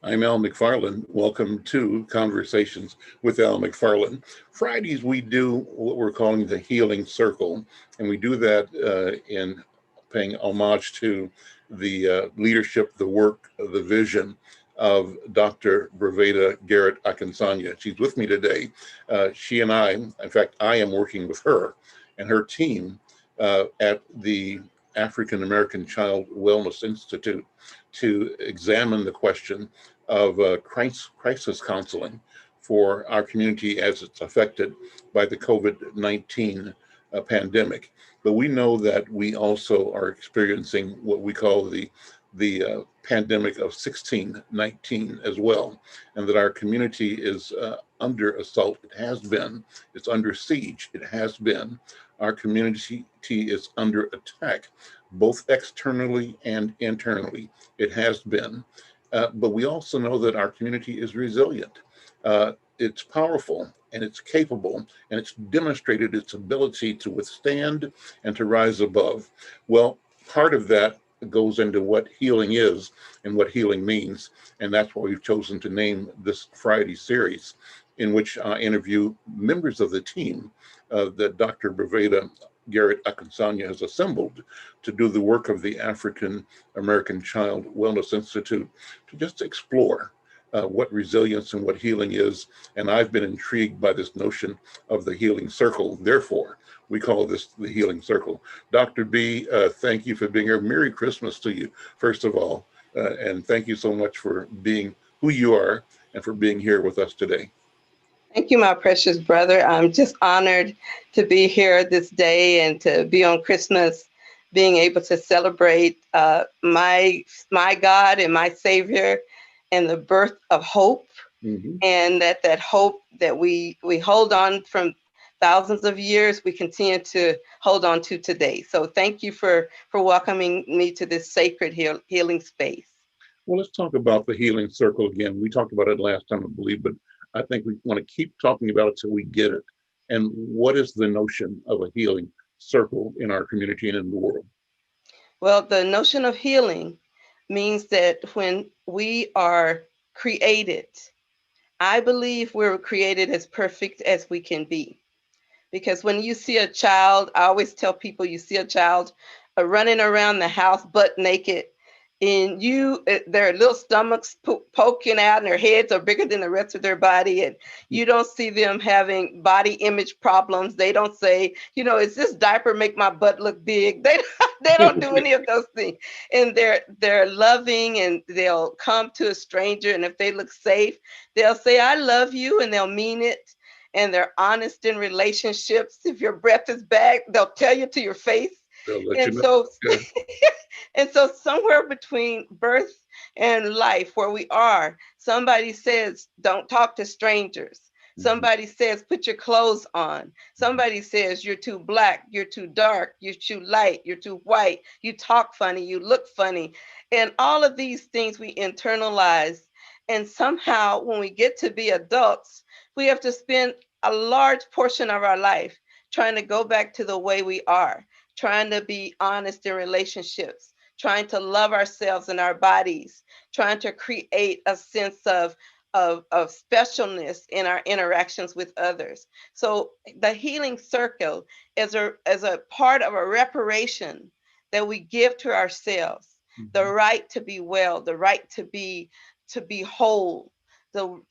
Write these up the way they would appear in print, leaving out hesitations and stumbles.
I'm Al McFarlane. Welcome to Conversations with Al McFarlane. Fridays, we do what we're calling the Healing Circle, and we do that in paying homage to the leadership, the work, the vision of Dr. Breveda Garrett Akinsanya. She's with me today. She and I, in fact, I am working with her and her team at the African American Child Wellness Institute to examine the question of crisis counseling for our community as it's affected by the COVID-19 pandemic. But we know that we also are experiencing what we call the pandemic of 1619 as well, and that our community is under assault. It has been. It's under siege. It has been. Our community is under attack, both externally and internally. It has been. But we also know that our community is resilient. It's powerful and it's capable and it's demonstrated its ability to withstand and to rise above. Well, part of that goes into what healing is and what healing means. And that's why we've chosen to name this Friday series, in which I interview members of the team that Dr. Breveda Garrett Akinsanya has assembled to do the work of the African American Child Wellness Institute to just explore what resilience and what healing is. And I've been intrigued by this notion of the healing circle. Therefore, we call this the healing circle. Dr. B, thank you for being here. Merry Christmas to you, first of all. And thank you so much for being who you are and for being here with us today. Thank you, my precious brother. I'm just honored to be here this day and to be on Christmas, being able to celebrate my God and my Savior and the birth of hope, and that hope that we hold on from thousands of years, we continue to hold on to today. So thank you for welcoming me to this sacred healing space. Well, let's talk about the healing circle again. We talked about it last time, I believe, but I think we want to keep talking about it till we get it. And what is the notion of a healing circle in our community and in the world? Well, the notion of healing means that when we are created, I believe we're created as perfect as we can be. Because when you see a child, I always tell people you see a child running around the house butt naked, and their little stomachs poking out, and their heads are bigger than the rest of their body, and you don't see them having body image problems. They don't say, is this diaper make my butt look big? They don't do any of those things, and they're loving, and they'll come to a stranger, and if they look safe, they'll say, "I love you," and they'll mean it. And they're honest in relationships. If your breath is bad, they'll tell you to your face. They'll let you And know. so, Yeah. and so somewhere between birth and life where we are, somebody says, don't talk to strangers. Somebody says, put your clothes on. Somebody says, you're too black, you're too dark, you're too light, you're too white, you talk funny, you look funny. And all of these things we internalize. And somehow when we get to be adults, we have to spend a large portion of our life trying to go back to the way we are, trying to be honest in relationships, trying to love ourselves and our bodies, trying to create a sense of specialness in our interactions with others. So the healing circle is a part of a reparation that we give to ourselves, the right to be well, the right to be whole, the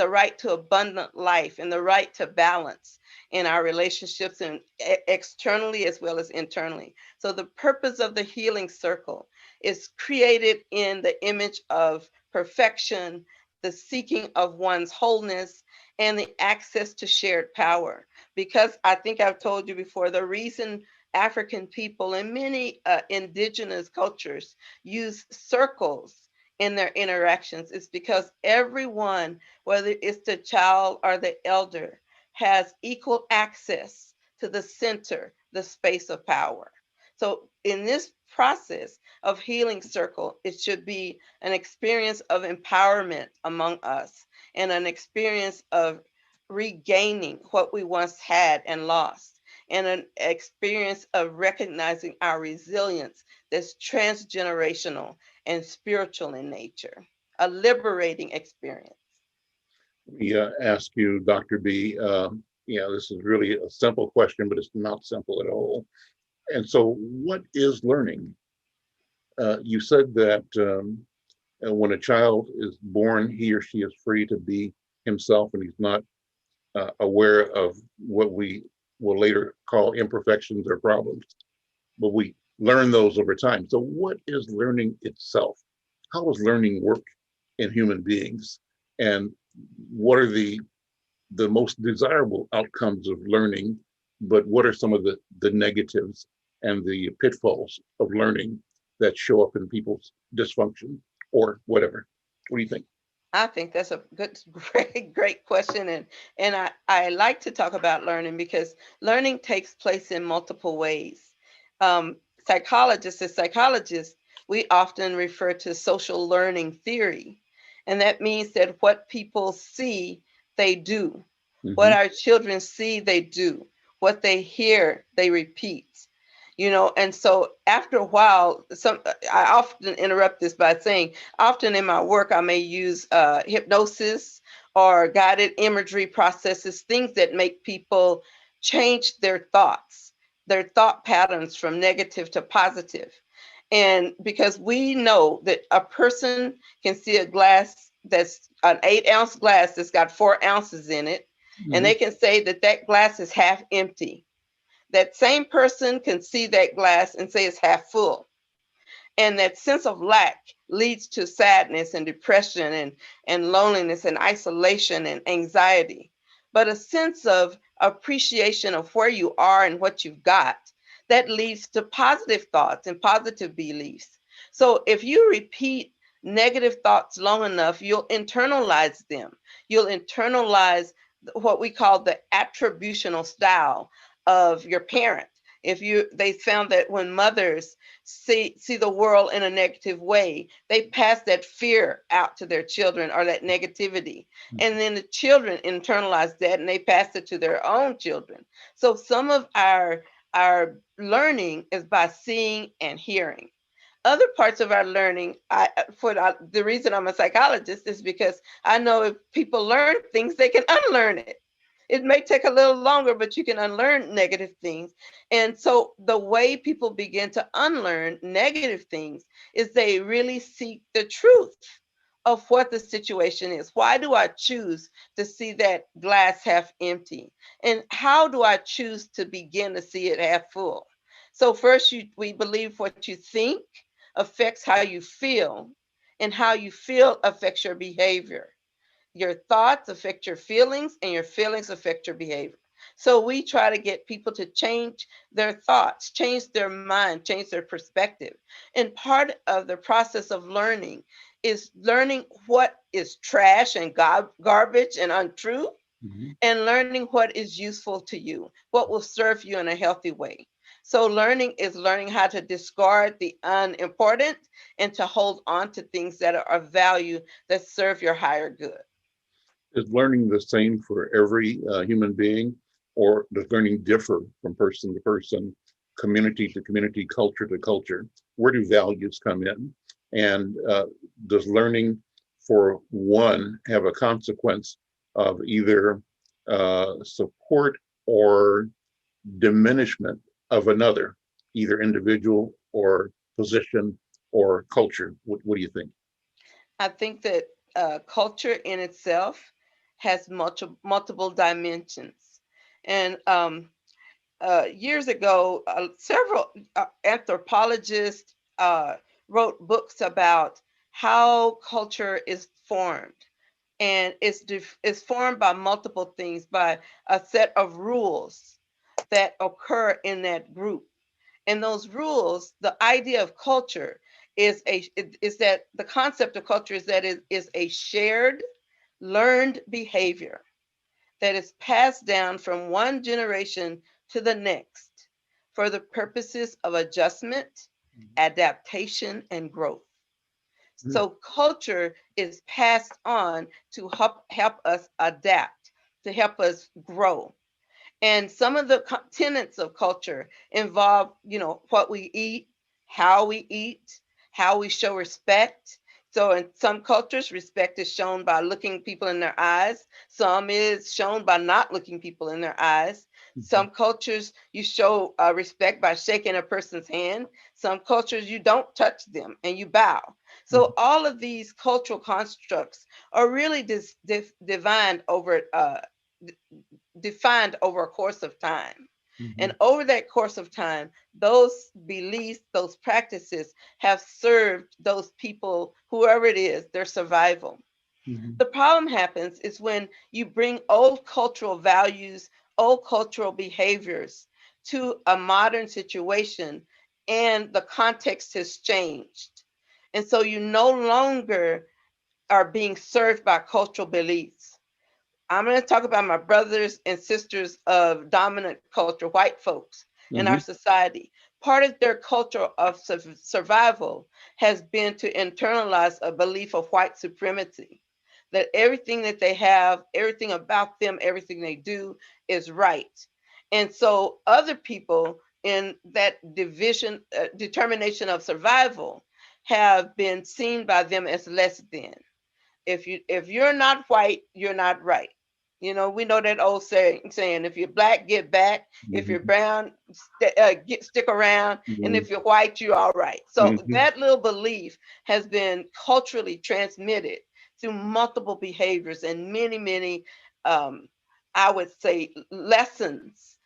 right to abundant life, and the right to balance in our relationships and externally as well as internally. So the purpose of the healing circle is created in the image of perfection, the seeking of one's wholeness, and the access to shared power. Because I think I've told you before, the reason African people and many indigenous cultures use circles in their interactions is because everyone, whether it's the child or the elder, has equal access to the center, the space of power. So in this process of healing circle, it should be an experience of empowerment among us and an experience of regaining what we once had and lost, and an experience of recognizing our resilience that's transgenerational and spiritual in nature. a liberating experience. Yeah, ask you, Dr. B. Yeah, this is really a simple question, but it's not simple at all. And so, what is learning? You said that when a child is born, he or she is free to be himself, and he's not aware of what we will later call imperfections or problems. But we learn those over time. So, what is learning itself? How does learning work in human beings? And what are the most desirable outcomes of learning, but what are some of the negatives and the pitfalls of learning that show up in people's dysfunction or whatever? What do you think? I think that's a good, great question. And I like to talk about learning because learning takes place in multiple ways. Psychologists, as psychologists, we often refer to social learning theory. And that means that what people see, they do. What Mm-hmm. our children see, they do. What they hear, they repeat. And so after a while, I often interrupt this by saying, often in my work, I may use hypnosis or guided imagery processes, things that make people change their thought patterns from negative to positive. And because we know that a person can see a glass that's an 8-ounce glass that's got 4 ounces in it, and Mm-hmm. they can say that that glass is half empty. That same person can see that glass and say it's half full. And that sense of lack leads to sadness and depression and loneliness and isolation and anxiety. But a sense of appreciation of where you are and what you've got, that leads to positive thoughts and positive beliefs. So if you repeat negative thoughts long enough, you'll internalize them. You'll internalize what we call the attributional style of your parent. If you They found that when mothers see the world in a negative way, they pass that fear out to their children or that negativity, and then the children internalize that and they pass it to their own children. So some of our learning is by seeing and hearing. Other parts of our learning, the reason I'm a psychologist is because I know if people learn things, they can unlearn it. It may take a little longer, but you can unlearn negative things. And so the way people begin to unlearn negative things is they really seek the truth of what the situation is. Why do I choose to see that glass half empty? And how do I choose to begin to see it half full? So first we believe what you think affects how you feel, and how you feel affects your behavior. Your thoughts affect your feelings, and your feelings affect your behavior. So we try to get people to change their thoughts, change their mind, change their perspective. And part of the process of learning is learning what is trash and garbage and untrue, Mm-hmm. and learning what is useful to you, what will serve you in a healthy way. So learning is learning how to discard the unimportant and to hold on to things that are of value, that serve your higher good. Is learning the same for every human being, or does learning differ from person to person, community to community, culture to culture? Where do values come in? And does learning for one have a consequence of either support or diminishment of another, either individual or position or culture? What do you think? I think that culture in itself has multiple dimensions. And years ago, several anthropologists wrote books about how culture is formed. And it's formed by multiple things, by a set of rules that occur in that group. And those rules, the idea of culture is that the concept of culture is that it is a shared learned behavior that is passed down from one generation to the next for the purposes of adjustment, adaptation, and growth. So culture is passed on to help us adapt, to help us grow. And some of the tenets of culture involve, what we eat, how we show respect, So in some cultures, respect is shown by looking people in their eyes. Some is shown by not looking people in their eyes. Mhm. Some cultures, you show respect by shaking a person's hand. Some cultures, you don't touch them and you bow. Mhm. So all of these cultural constructs are really d- defined over a course of time. And Mhm. over that course of time, those beliefs, those practices have served those people, whoever it is, their survival. Mhm. The problem happens is when you bring old cultural values, old cultural behaviors to a modern situation and the context has changed. And so you no longer are being served by cultural beliefs. I'm going to talk about my brothers and sisters of dominant culture, white folks in our Mhm. society. Part of their culture of survival has been to internalize a belief of white supremacy, that everything that they have, everything about them, everything they do is right. And so other people in that determination of survival have been seen by them as less than. If you're not white, you're not right. We know that old saying, if you're black, get back. If you're Mhm. brown, stick around. And Mhm. if you're white, you're all right. So Mhm. that little belief has been culturally transmitted through multiple behaviors and many, many, um, I would say, lessons,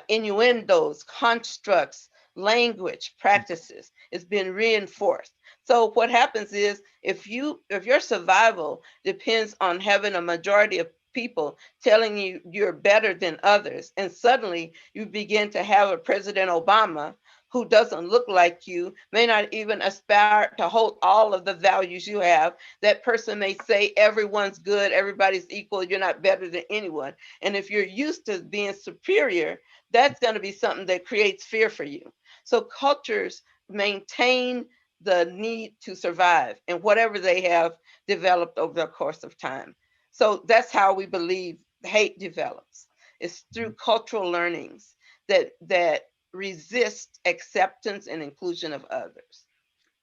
innuendos, constructs, language, practices. It's been reinforced. So what happens is if your survival depends on having a majority of people telling you you're better than others, and suddenly you begin to have a President Obama who doesn't look like you, may not even aspire to hold all of the values you have. That person may say everyone's good, everybody's equal, you're not better than anyone. And if you're used to being superior, that's going to be something that creates fear for you. So cultures maintain the need to survive and whatever they have developed over the course of time. So that's how we believe hate develops. It's through cultural learnings that resist acceptance and inclusion of others.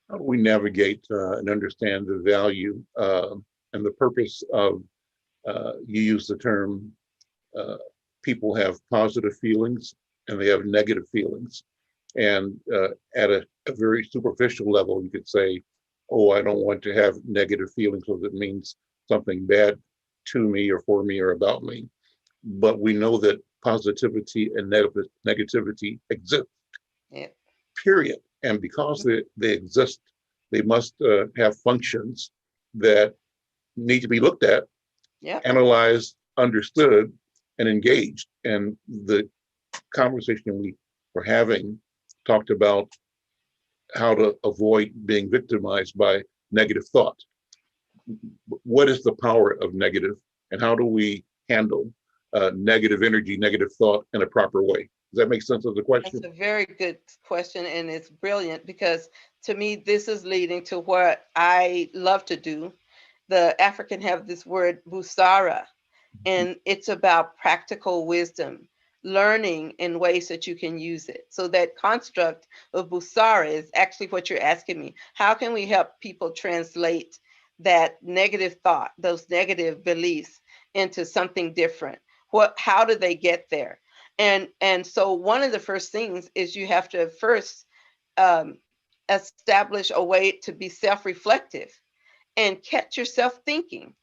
How do we navigate and understand the value and the purpose of, you use the term, uh, people have positive feelings and they have negative feelings. And at a very superficial level, you could say, oh, I don't want to have negative feelings because it means something bad to me or for me or about me. But we know that positivity and negativity exist, Yeah. period. And because they exist, they must have functions that need to be looked at, Yep. analyzed, understood, and engaged. And the conversation we were having talked about how to avoid being victimized by negative thought. What is the power of negative, and how do we handle negative energy, negative thought in a proper way? Does that make sense of the That's question? a very good question, and it's brilliant because to me, this is leading to what I love to do. The African have this word busara, and it's about practical wisdom, learning in ways that you can use it. So that construct of busara is actually what you're asking me. How can we help people translate that negative thought, those negative beliefs into something different? How do they get there? And so one of the first things is you have to first um, establish a way to be self-reflective and catch yourself thinking.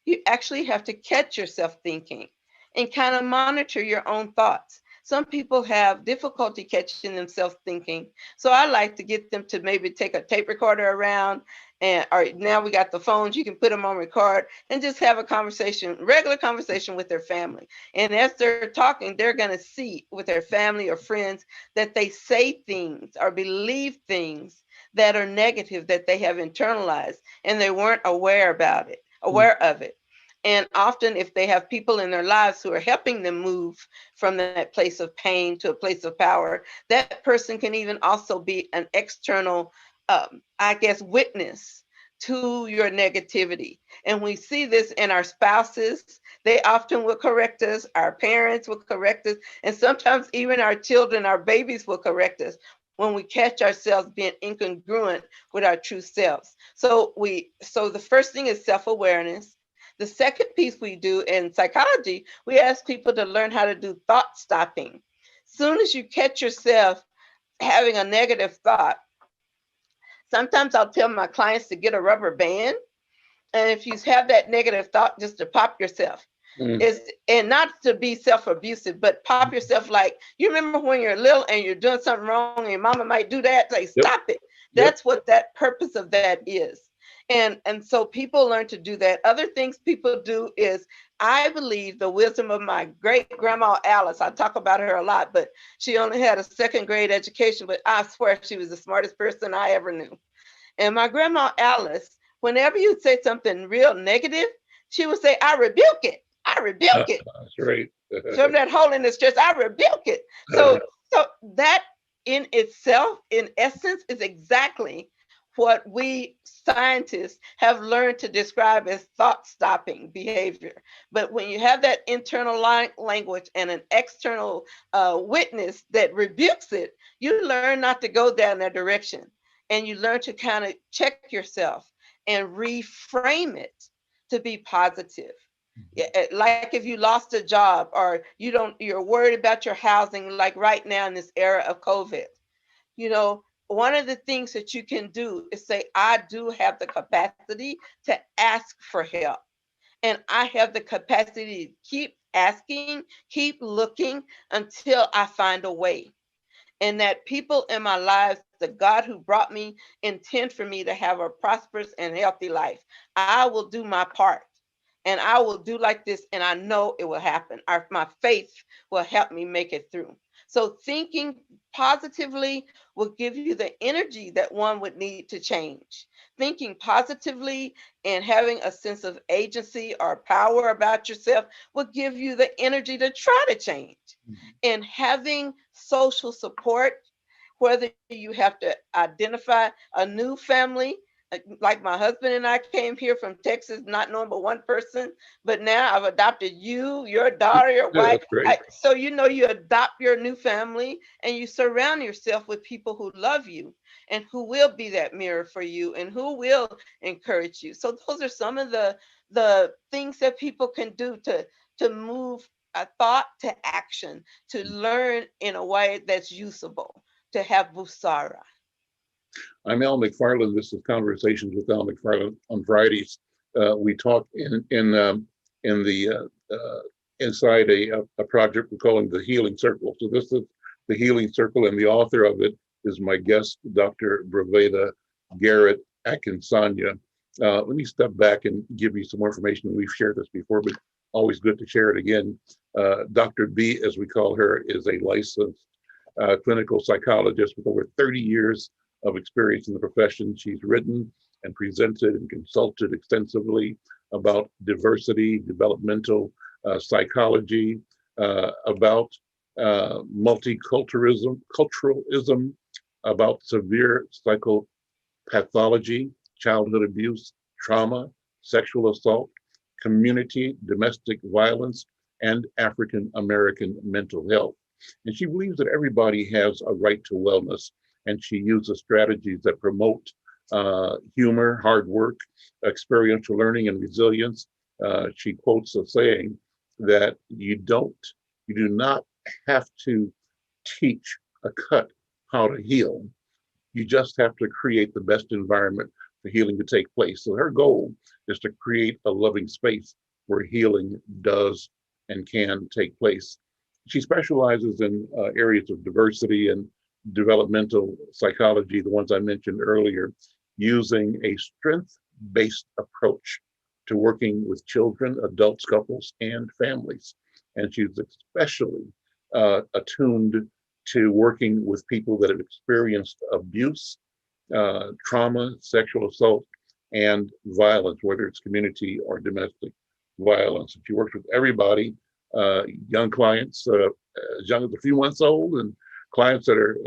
You actually have to catch yourself thinking and kind of monitor your own thoughts. Some people have difficulty catching themselves thinking. So I like to get them to maybe take a tape recorder around, and or now we got the phones, you can put them on record and just have a conversation, regular conversation with their family. And as they're talking, they're going to see with their family or friends that they say things or believe things that are negative that they have internalized and they weren't aware of it. And often, if they have people in their lives who are helping them move from that place of pain to a place of power, that person can even also be an external, I guess, witness to your negativity. And we see this in our spouses. They often will correct us, our parents will correct us, and sometimes even our children, our babies will correct us when we catch ourselves being incongruent with our true selves. So the first thing is self-awareness. The second piece we do in psychology, we ask people to learn how to do thought stopping. Soon as you catch yourself having a negative thought, sometimes I'll tell my clients to get a rubber band, and if you have that negative thought, just to pop yourself. Mm. Is and not to be self-abusive, but pop yourself. Like, you remember when you're little and you're doing something wrong and your mama might do that, say Yep. stop it. Yep. That's what that purpose of that is. And so people learn to do that. Other things people do is, I believe the wisdom of my great grandma Alice. I talk about her a lot, but she only had a second grade education, but I swear she was the smartest person I ever knew. And my grandma Alice, whenever you say something real negative, she would say, I rebuke it. I rebuke it. That's right. From that hole in the church, I rebuke it. So that in itself, in essence, is exactly what we scientists have learned to describe as thought stopping behavior. But when you have that internal language and an external witness that rebukes it, you learn not to go down that direction. And you learn to kind of check yourself and reframe it to be positive. Like if you lost a job, or you're worried about your housing, like right now in this era of COVID, one of the things that you can do is say, I do have the capacity to ask for help. And I have the capacity to keep asking, keep looking until I find a way. And that people in my lives, the God who brought me, intend for me to have a prosperous and healthy life. I will do my part, and I will do like this, and I know it will happen. My faith will help me make it through. So thinking positively will give you the energy that one would need to change. Thinking positively and having a sense of agency or power about yourself will give you the energy to try to change. And having social support, whether you have to identify a new family, like my husband and I came here from Texas, not knowing but one person, but now I've adopted you, your daughter, your Yeah, wife. that's great. So, you adopt your new family and you surround yourself with people who love you and who will be that mirror for you and who will encourage you. So those are some of the things that people can do to move a thought to action, to learn in a way that's usable, to have busara. I'm Al McFarlane. This is Conversations with Al McFarlane on Fridays. We talk in the inside a project we're calling the Healing Circle. So this is the Healing Circle, and the author of it is my guest, Dr. Braveda Garrett Akinsanya. Let me step back and give you some more information. We've shared this before, but always good to share it again. Dr. B, as we call her, is a licensed clinical psychologist with over 30 years of experience in the profession. She's written and presented and consulted extensively about diversity, developmental psychology, about culturalism, about severe psychopathology, childhood abuse, trauma, sexual assault, community, domestic violence, and African American mental health. And she believes that everybody has a right to wellness, and she uses strategies that promote humor, hard work, experiential learning, and resilience. She quotes a saying that you do not have to teach a cut how to heal. You just have to create the best environment for healing to take place. So her goal is to create a loving space where healing does and can take place. She specializes in areas of diversity and developmental psychology, the ones I mentioned earlier, using a strength-based approach to working with children, adults, couples, and families. And she's especially attuned to working with people that have experienced abuse, trauma, sexual assault, and violence, whether it's community or domestic violence. She works with everybody, young clients as young as a few months old, and clients that are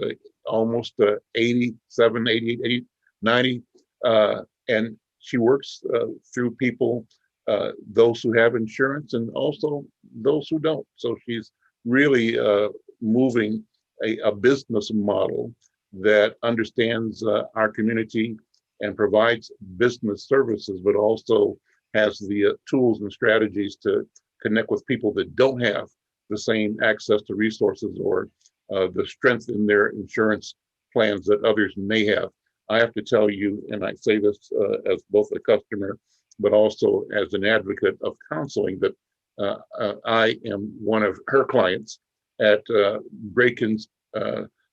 almost 87, 88, 80, 90. And she works through people, those who have insurance and also those who don't. So she's really moving a business model that understands our community and provides business services, but also has the tools and strategies to connect with people that don't have the same access to resources or the strength in their insurance plans that others may have. I have to tell you, and I say this as both a customer, but also as an advocate of counseling, that I am one of her clients at Braken's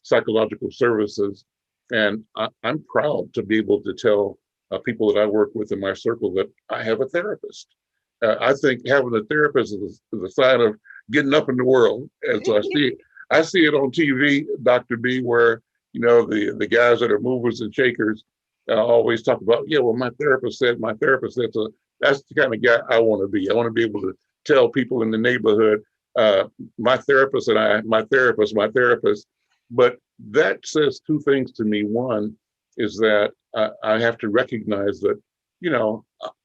Psychological Services. And I'm proud to be able to tell people that I work with in my circle that I have a therapist. I think having a therapist is a sign of getting up in the world. And so I see it on TV, Dr. B, where the guys that are movers and shakers always talk about, yeah, well, my therapist said. So that's the kind of guy I want to be. I want to be able to tell people in the neighborhood, uh, my therapist and I, my therapist. But that says two things to me. One is that I have to recognize that,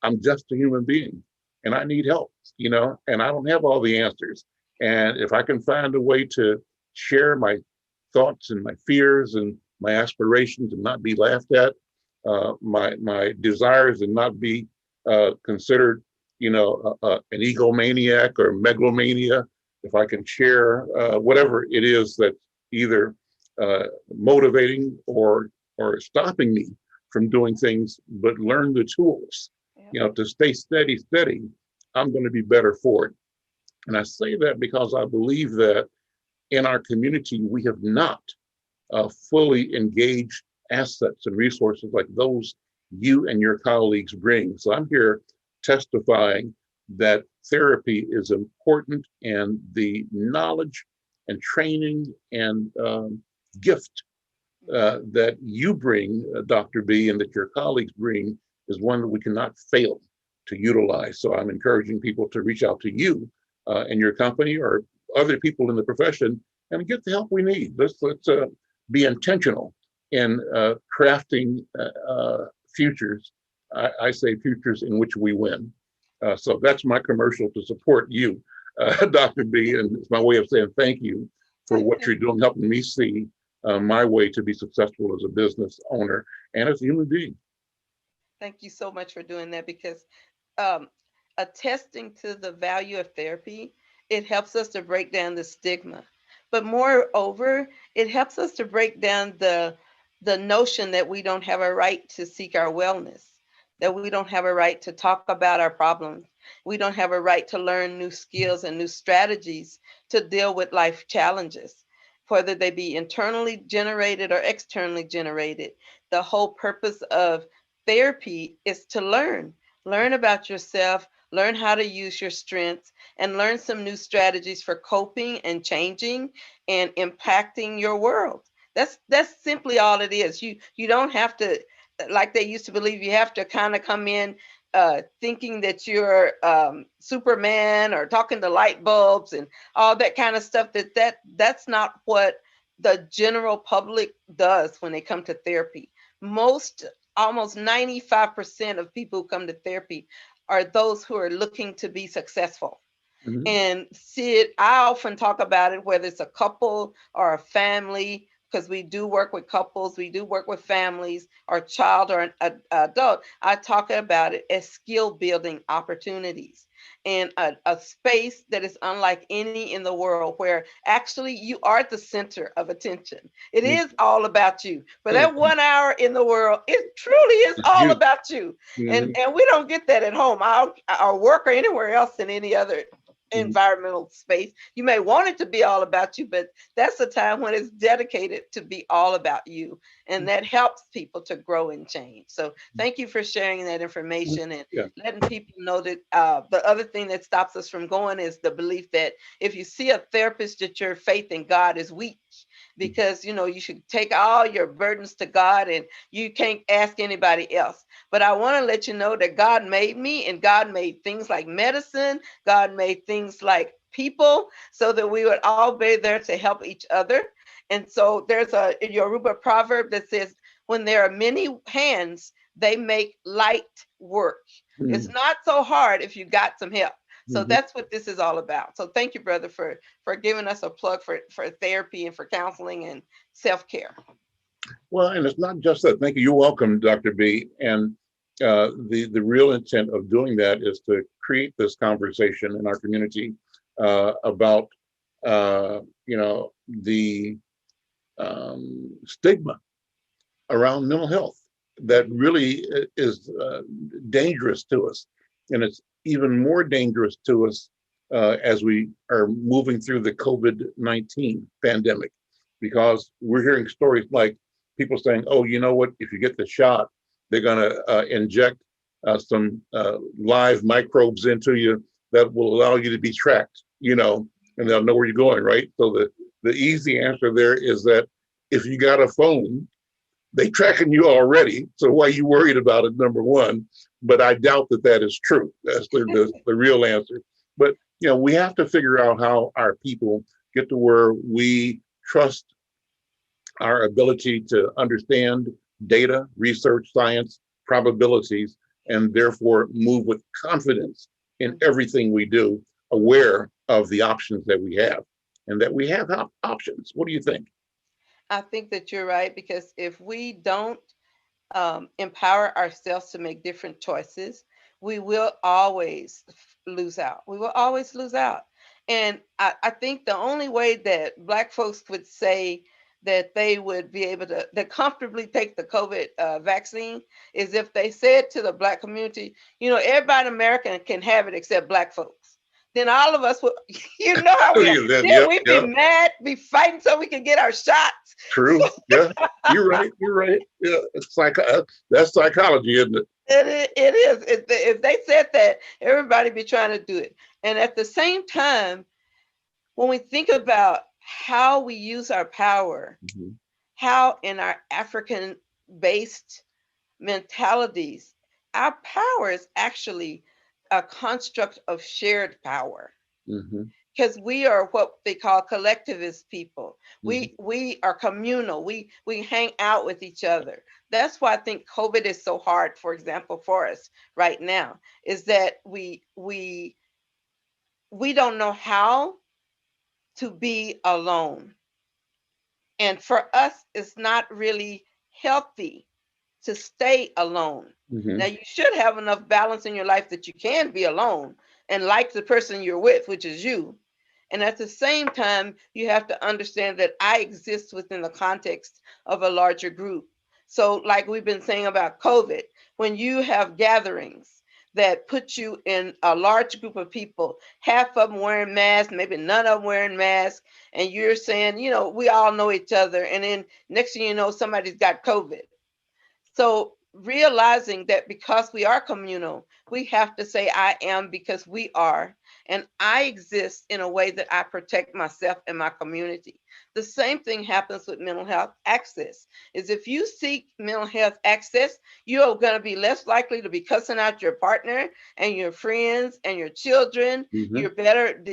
I'm just a human being and I need help, and I don't have all the answers. And if I can find a way to share my thoughts and my fears and my aspirations and not be laughed at, my desires and not be considered, an egomaniac or megalomania, if I can share whatever it is that's either motivating or stopping me from doing things, but learn the tools, to stay steady, I'm going to be better for it. And I say that because I believe that in our community, we have not fully engaged assets and resources like those you and your colleagues bring. So I'm here testifying that therapy is important, and the knowledge and training and gift that you bring, Dr. B, and that your colleagues bring is one that we cannot fail to utilize. So I'm encouraging people to reach out to you and your company or other people in the profession and get the help we need. Let's be intentional in crafting futures. I say futures in which we win. So that's my commercial to support you, Dr. B, and it's my way of saying thank you for what you're doing, helping me see my way to be successful as a business owner and as a human being. Thank you so much for doing that, because um, attesting to the value of therapy, it helps us to break down the stigma. But moreover, it helps us to break down the notion that we don't have a right to seek our wellness, that we don't have a right to talk about our problems. We don't have a right to learn new skills and new strategies to deal with life challenges, whether they be internally generated or externally generated. The whole purpose of therapy is to learn about yourself, learn how to use your strengths, and learn some new strategies for coping and changing and impacting your world. That's simply all it is. You don't have to, like they used to believe, you have to kind of come in thinking that you're Superman or talking to light bulbs and all that kind of stuff. That's not what the general public does when they come to therapy. Most, almost 95% of people who come to therapy are those who are looking to be successful. Mhm. And see it, I often talk about it, whether it's a couple or a family, because we do work with couples, we do work with families, or child or an adult. I talk about it as skill building opportunities and a space that is unlike any in the world, where actually you are the center of attention. It is all about you. For that 1 hour in the world, it truly is all You. about you. And Mhm. and we don't get that at home, our work, or anywhere else in any other Mhm. environmental space. You may want it to be all about you, but that's the time when it's dedicated to be all about you. And that helps people to grow and change. So thank you for sharing that information and Yeah. letting people know that the other thing that stops us from going is the belief that if you see a therapist, that your faith in God is weak, because you should take all your burdens to God and you can't ask anybody else. But I want to let you know that God made me, and God made things like medicine, God made things like people, so that we would all be there to help each other. And so there's a Yoruba proverb that says, when there are many hands, they make light work. It's Mhm. not so hard if you got some help. So Mhm. that's what this is all about. So thank you, brother, for giving us a plug for therapy and for counseling and self-care. Well, and it's not just that. Thank you. You're welcome, Dr. B. And the real intent of doing that is to create this conversation in our community about the stigma around mental health that really is dangerous to us, and it's even more dangerous to us as we are moving through the COVID-19 pandemic, because we're hearing stories like people saying, "Oh, you know what? If you get the shot, they're going to inject some live microbes into you that will allow you to be tracked, and they'll know where you're going, right?" So the easy answer there is that if you got a phone, they tracking you already. So why are you worried about it? Number one, but I doubt that that is true. That's the real answer. But we have to figure out how our people get to where we trust our ability to understand data, research, science, probabilities, and therefore move with confidence in everything we do, aware of the options that we have, and that we have options. What do you think? I think that you're right, because if we don't empower ourselves to make different choices, we will always lose out. We will always lose out. And I think the only way that Black folks would say that they would be able to comfortably take the COVID vaccine is if they said to the Black community, everybody in America can have it except Black folks. Then all of us would, how we are. Then Yep, we'd be yep. mad, be fighting so we can get our shots. True. Yeah, you're right. You're right. Yeah, it's like that's psychology, isn't it? It is. If they said that, everybody be trying to do it. And at the same time, when we think about how we use our power, Mhm. how in our African based mentalities, our power is actually a construct of shared power, Mhm. because we are what they call collectivist people. Mhm. We are communal. We hang out with each other. That's why I think COVID is so hard, for example, for us right now, is that we don't know how to be alone. And for us, it's not really healthy to stay alone. Now, Mhm. you should have enough balance in your life that you can be alone and like the person you're with, which is you. And at the same time, you have to understand that I exist within the context of a larger group. So, like we've been saying about COVID, when you have gatherings that put you in a large group of people, half of them wearing masks, maybe none of them wearing masks, and you're saying, we all know each other. And then next thing you know, somebody's got COVID. So realizing that because we are communal, we have to say I am because we are. And I exist in a way that I protect myself and my community. The same thing happens with mental health access. Is if you seek mental health access, you're going to be less likely to be cussing out your partner and your friends and your children. Mhm. You're better,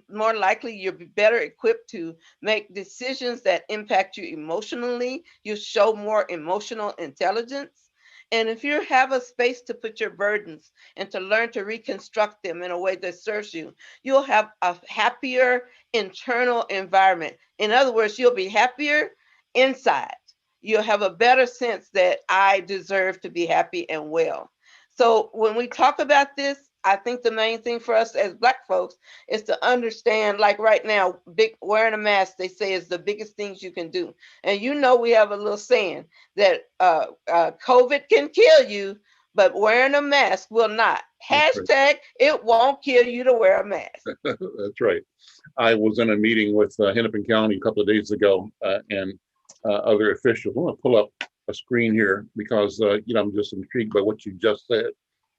more likely, you'll be better equipped to make decisions that impact you emotionally. You show more emotional intelligence. And if you have a space to put your burdens and to learn to reconstruct them in a way that serves you, you'll have a happier internal environment. In other words, you'll be happier inside. You'll have a better sense that I deserve to be happy and well. So when we talk about this, I think the main thing for us as Black folks is to understand, like right now, wearing a mask, they say, is the biggest things you can do. And we have a little saying that COVID can kill you, but wearing a mask will not. That's right. Hashtag, it won't kill you to wear a mask. That's right. I was in a meeting with Hennepin County a couple of days ago, and other officials. I'm going to pull up a screen here because I'm just intrigued by what you just said.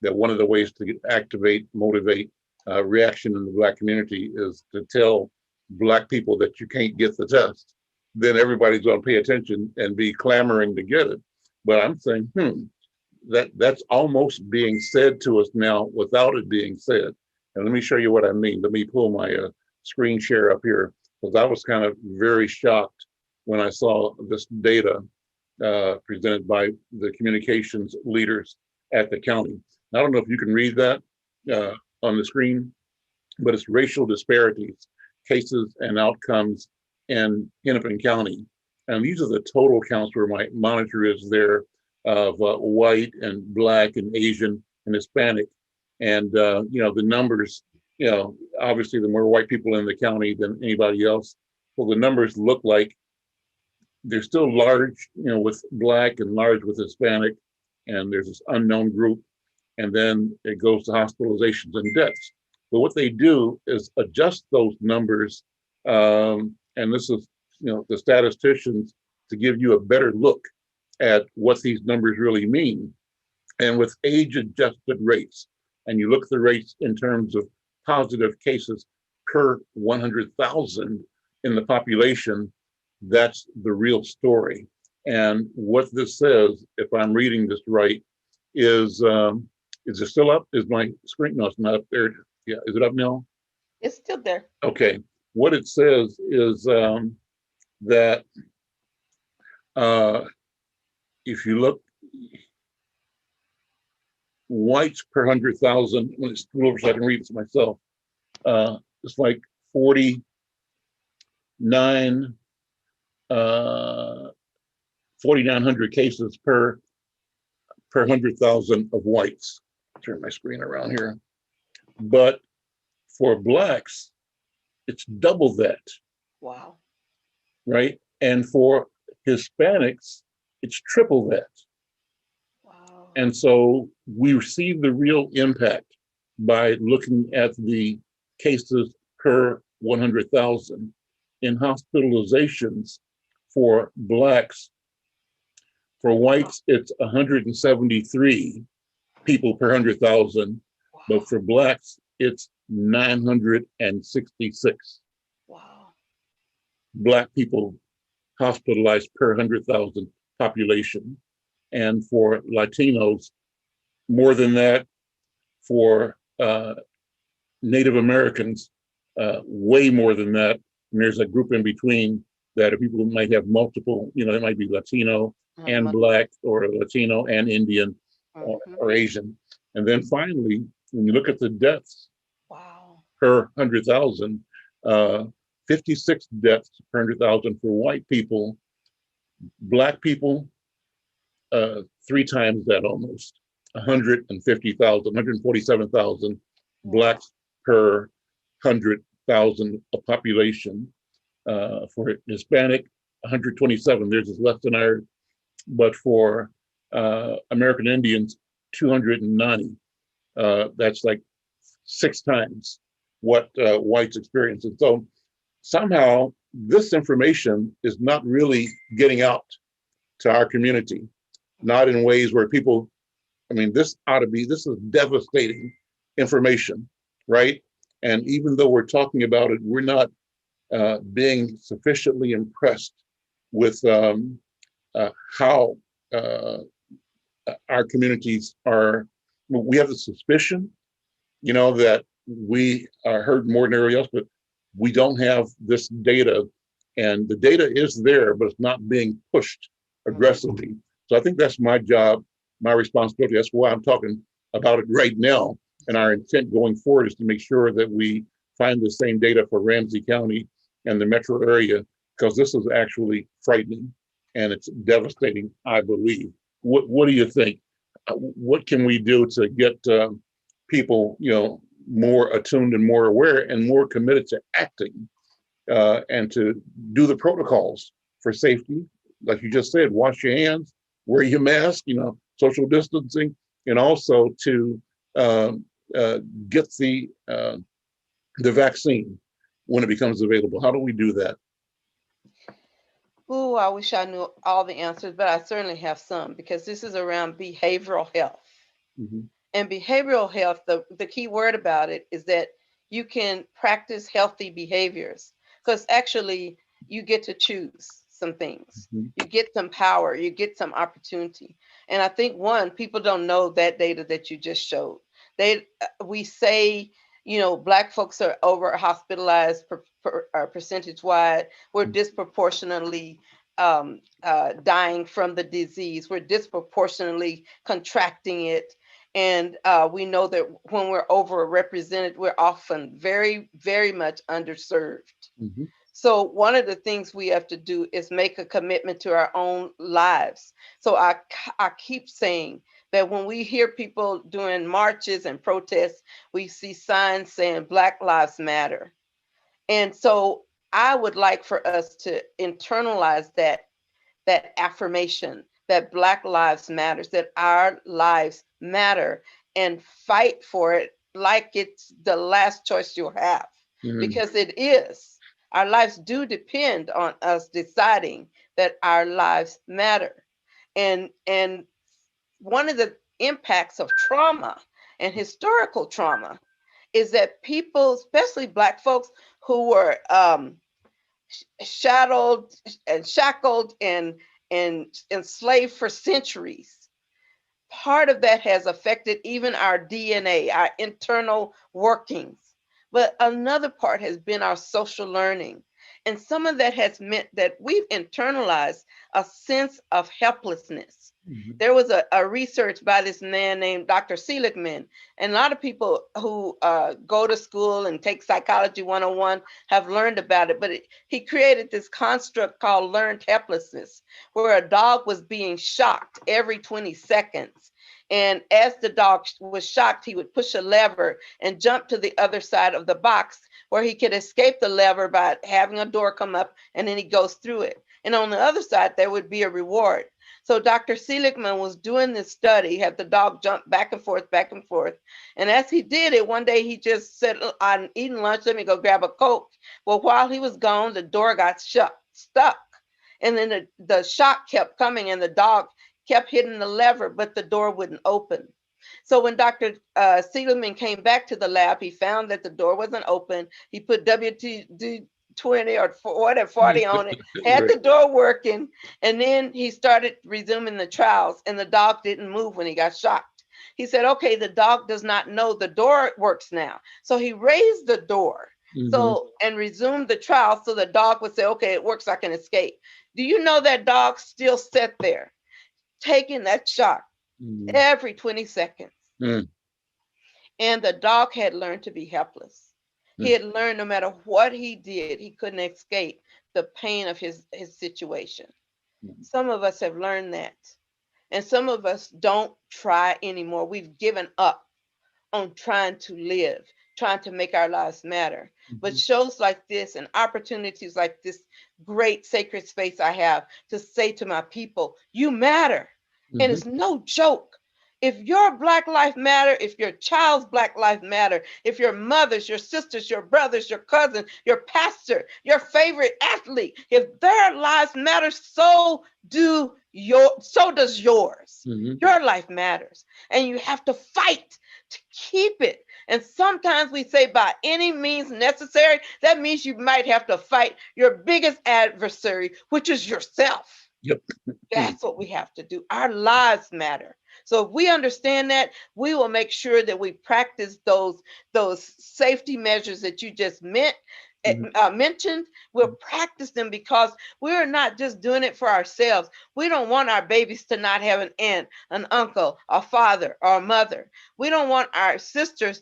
That one of the ways to activate, motivate reaction in the Black community is to tell Black people that you can't get the test. Then everybody's going to pay attention and be clamoring to get it. But I'm saying, that's almost being said to us now without it being said. And let me show you what I mean. Let me pull my screen share up here, because I was kind of very shocked when I saw this data presented by the communications leaders at the county. I don't know if you can read that uh, on the screen, but it's racial disparities, cases and outcomes in Hennepin County And these are the total counts where my monitor is there of white and black and Asian and Hispanic. And, the numbers, obviously the more white people in the county than anybody else. Well, the numbers look like they're still large, with black and large with Hispanic. And there's this unknown group. And then it goes to hospitalizations and deaths. But what they do is adjust those numbers. And this is, the statisticians to give you a better look at what these numbers really mean. And with age adjusted rates, and you look at the rates in terms of positive cases per 100,000 in the population, that's the real story. And what this says, if I'm reading this right, is it still up? Is my screen? No, it's not up there. Yeah, is it up now? It's still there. Okay. What it says is that if you look, whites per 100,000, when it's over so I can read this myself, it's like 4,900 cases per 100,000 of whites. Turn my screen around here. But for blacks, it's double that. Wow. Right? And for Hispanics, it's triple that. Wow. And so we see the real impact by looking at the cases per 100,000. In hospitalizations for blacks, for whites, it's 173 people per 100,000, Wow. but for blacks, it's 966. Wow. Black people hospitalized per 100,000 population. And for Latinos, more than that. For Native Americans, way more than that. And there's a group in between that are people who might have multiple, they might be Latino and Black, or Latino and Indian, or Asian. And then finally, when you look at the deaths, wow, per 100,000, 56 deaths per 100,000 for white people. Black people, 3 times that almost, 150,000, 147,000 blacks per 100,000 of population. For Hispanic, 127, theirs is less than ours. But for American Indians, 290. That's like 6 times what whites experience. And so somehow this information is not really getting out to our community, not in ways where people, this is devastating information, right? And even though we're talking about it, we're not being sufficiently impressed with how our communities are. We have the suspicion, that we are hurt more than everybody else, but we don't have this data, and the data is there, but it's not being pushed aggressively. So I think that's my job, my responsibility. That's why I'm talking about it right now. And our intent going forward is to make sure that we find the same data for Ramsey County and the metro area, because this is actually frightening and it's devastating, I believe. What do you think? What can we do to get people, more attuned and more aware and more committed to acting and to do the protocols for safety? Like you just said, wash your hands, wear your mask, social distancing, and also to get the vaccine when it becomes available. How do we do that? Oh, I wish I knew all the answers, but I certainly have some, because this is around behavioral health. Mm-hmm. And behavioral health, the key word about it is that you can practice healthy behaviors, because actually you get to choose some things. Mm-hmm. You get some power, you get some opportunity. And I think, one, people don't know that data that you just showed. We say, Black folks are over hospitalized percentage wide. We're disproportionately dying from the disease. We're disproportionately contracting it. And we know that when we're overrepresented, we're often very, very much underserved. Mm-hmm. So one of the things we have to do is make a commitment to our own lives. So I keep saying that when we hear people doing marches and protests, we see signs saying Black Lives Matter. And so I would like for us to internalize that affirmation that Black lives matters, that our lives matter, and fight for it like it's the last choice you'll have, Mhm. because it is. Our lives do depend on us deciding that our lives matter. And one of the impacts of trauma and historical trauma is that people, especially Black folks who were shadowed and shackled and enslaved for centuries, part of that has affected even our DNA, our internal workings. But another part has been our social learning. And some of that has meant that we've internalized a sense of helplessness. Mhm. There was a research by this man named Dr. Seligman, and a lot of people who go to school and take Psychology 101 have learned about it. But he created this construct called learned helplessness, where a dog was being shocked every 20 seconds. And as the dog was shocked, he would push a lever and jump to the other side of the box where he could escape the lever by having a door come up, and then he goes through it. And on the other side, there would be a reward. So Dr. Seligman was doing this study, had the dog jump back and forth, back and forth. And as he did it, one day he just said, I'm eating lunch, let me go grab a Coke. Well, while he was gone, the door got stuck. And then the shock kept coming, and the dog kept hitting the lever, but the door wouldn't open. So when Dr. Seligman came back to the lab, he found that the door wasn't open. He put WD 20 or whatever 40 on it, had Right. the door working, and then he started resuming the trials, and the dog didn't move when he got shocked. He said, okay, the dog does not know the door works now. So he raised the door Mhm. so and resumed the trial so the dog would say, okay, it works, I can escape. Do you know that dog still sat there taking that shock Mhm. every 20 seconds? Mhm. And the dog had learned to be helpless. He had learned no matter what he did, he couldn't escape the pain of his situation. Mhm. Some of us have learned that. And some of us don't try anymore. We've given up on trying to live, trying to make our lives matter. But Mhm. shows like this and opportunities like this great sacred space I have to say to my people, you matter. And Mhm. it's no joke. If your Black life matter, if your child's Black life matter, if your mother's, your sisters, your brothers, your cousin, your pastor, your favorite athlete, if their lives matter, so does yours. Mhm. Your life matters. And you have to fight to keep it. And sometimes we say by any means necessary, that means you might have to fight your biggest adversary, which is yourself. Yep. Mhm. That's what we have to do. Our lives matter. So if we understand that, we will make sure that we practice those safety measures that you just Mhm. mentioned. We'll practice them because we're not just doing it for ourselves. We don't want our babies to not have an aunt, an uncle, a father, or a mother. We don't want our sisters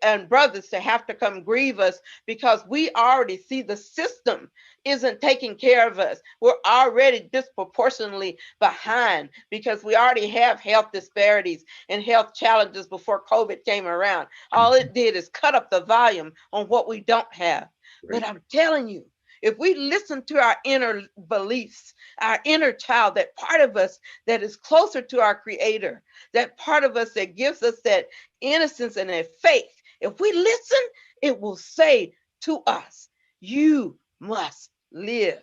and brothers to have to come grieve us because we already see the system isn't taking care of us. We're already disproportionately behind because we already have health disparities and health challenges before COVID came around. All it did is cut up the volume on what we don't have. But Right. I'm telling you, if we listen to our inner beliefs, our inner child, that part of us that is closer to our creator, that part of us that gives us that innocence and that faith, if we listen, it will say to us, you must live.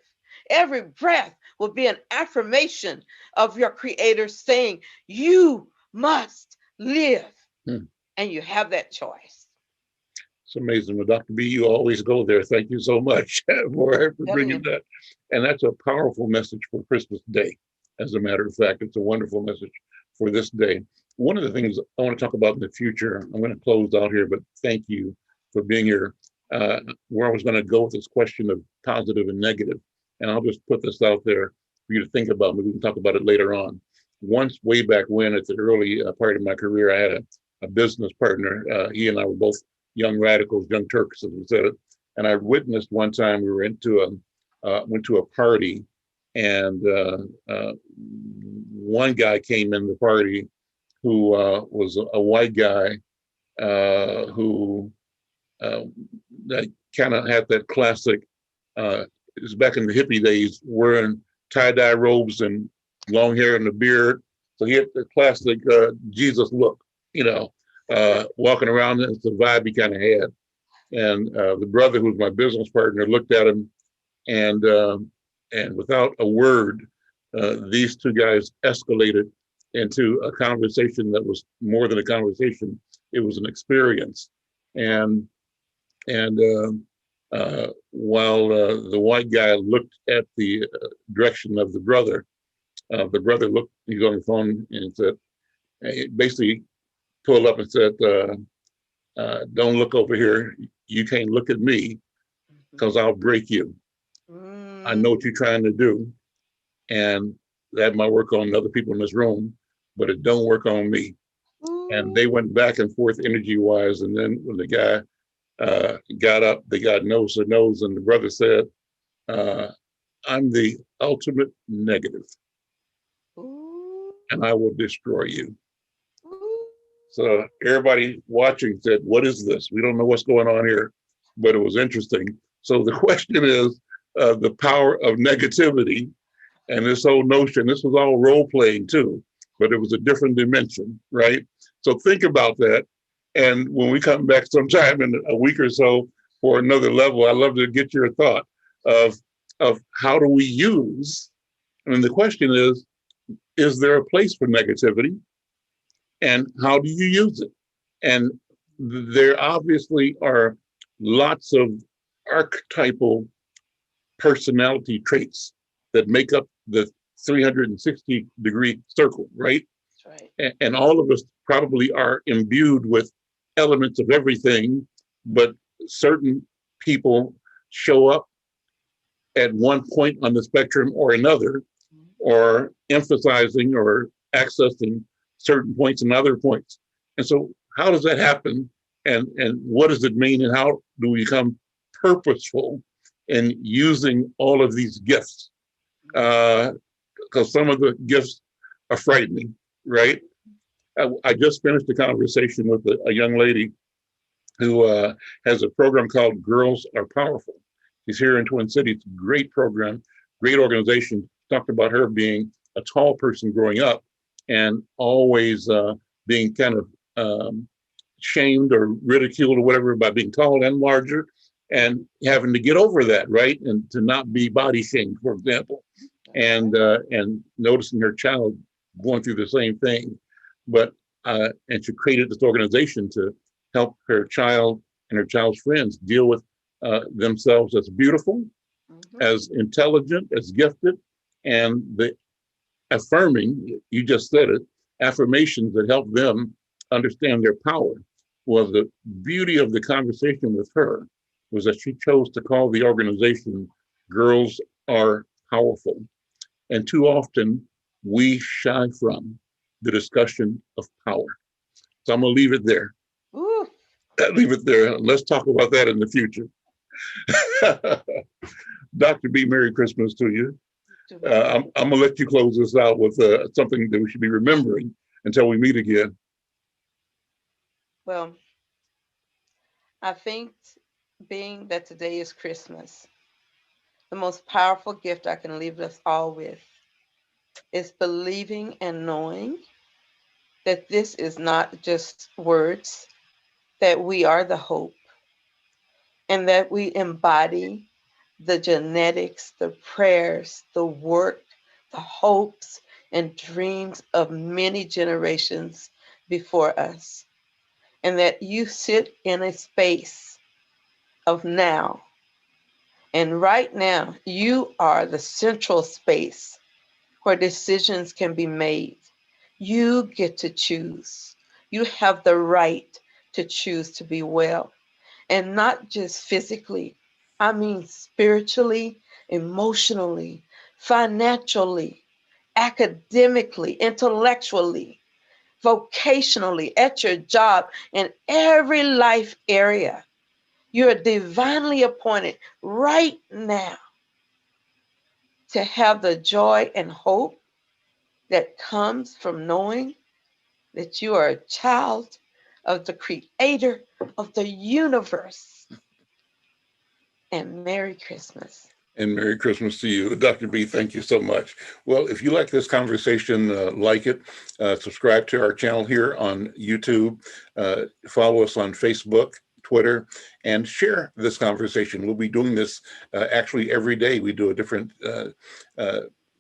Every breath will be an affirmation of your creator saying, you must live. Mhm. And you have that choice. It's amazing. Well, Dr. B, you always go there. Thank you so much for Telling bringing you. that. And that's a powerful message for Christmas Day. As a matter of fact, it's a wonderful message for this day. One of the things I want to talk about in the future, I'm going to close out here, but thank you for being here. Where I was going to go with this question of positive and negative, and I'll just put this out there for you to think about. Maybe we can talk about it later on. Once, way back when, at the early part of my career, I had a business partner. He and I were both young radicals, young Turks, as we said it. And I witnessed one time we were went to a party, and one guy came in the party who was a white guy who that kind of had that classic. It was back in the hippie days, wearing tie-dye robes and long hair and a beard. So he had the classic Jesus look, walking around. That's the vibe he kind of had. And the brother, who was my business partner, looked at him, and without a word, these two guys escalated into a conversation that was more than a conversation. It was an experience. And while the white guy looked at the direction of the brother looked, he's on the phone, and said, basically pulled up and said, don't look over here. You can't look at me, because I'll break you. I know what you're trying to do, and that might work on other people in this room, but it don't work on me. And they went back and forth energy-wise, and then when the guy got up, they got nose to nose, and the brother said, I'm the ultimate negative, and I will destroy you. So everybody watching said, what is this? We don't know what's going on here, but it was interesting. So the question is the power of negativity, and this whole notion. This was all role playing too, but it was a different dimension, right? So think about that. And when we come back sometime in a week or so for another level, I'd love to get your thought of how do we use, I mean, the question is there a place for negativity, and how do you use it? And there obviously are lots of archetypal personality traits that make up the 360-degree circle, right? That's right. And all of us probably are imbued with elements of everything, but certain people show up at one point on the spectrum or another, or emphasizing or accessing certain points and other points. And so how does that happen? And what does it mean? And how do we become purposeful in using all of these gifts? Because some of the gifts are frightening, right? I just finished a conversation with a young lady who has a program called Girls Are Powerful. She's here in Twin Cities. Great program, great organization. Talked about her being a tall person growing up and always being kind of shamed or ridiculed or whatever by being tall and larger, and having to get over that, right? And to not be body shamed, for example, and noticing her child going through the same thing. But and she created this organization to help her child and her child's friends deal with themselves as beautiful, as intelligent, as gifted, and the affirming, you just said it, affirmations that help them understand their power. Well, the beauty of the conversation with her was that she chose to call the organization Girls Are Powerful. And too often we shy from the discussion of power. So I'm gonna leave it there. Ooh. Leave it there. Let's talk about that in the future. Dr. B, Merry Christmas to you. I'm gonna let you close this out with something that we should be remembering until we meet again. Well, I think, being that today is Christmas, the most powerful gift I can leave us all with is believing and knowing that this is not just words, that we are the hope, and that we embody the genetics, the prayers, the work, the hopes, and dreams of many generations before us. And that you sit in a space of now. And right now, you are the central space where decisions can be made. You get to choose. You have the right to choose to be well. And not just physically, I mean spiritually, emotionally, financially, academically, intellectually, vocationally, at your job, in every life area. You're divinely appointed right now to have the joy and hope that comes from knowing that you are a child of the creator of the universe. And Merry Christmas. And Merry Christmas to you. Dr. B, thank you so much. Well, if you like this conversation, like it, subscribe to our channel here on YouTube, follow us on Facebook, Twitter, and share this conversation. We'll be doing this actually every day. We do a different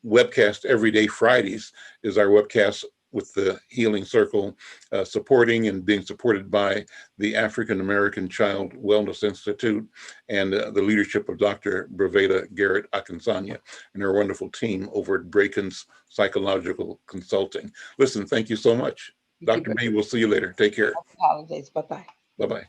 webcast every day. Fridays is our webcast with the Healing Circle, supporting and being supported by the African American Child Wellness Institute and the leadership of Dr. Breveda Garrett Akinsanya and her wonderful team over at Braken's Psychological Consulting. Listen, thank you so much. Dr. B, we'll see you later. Take care. Happy holidays. Bye-bye. Bye-bye.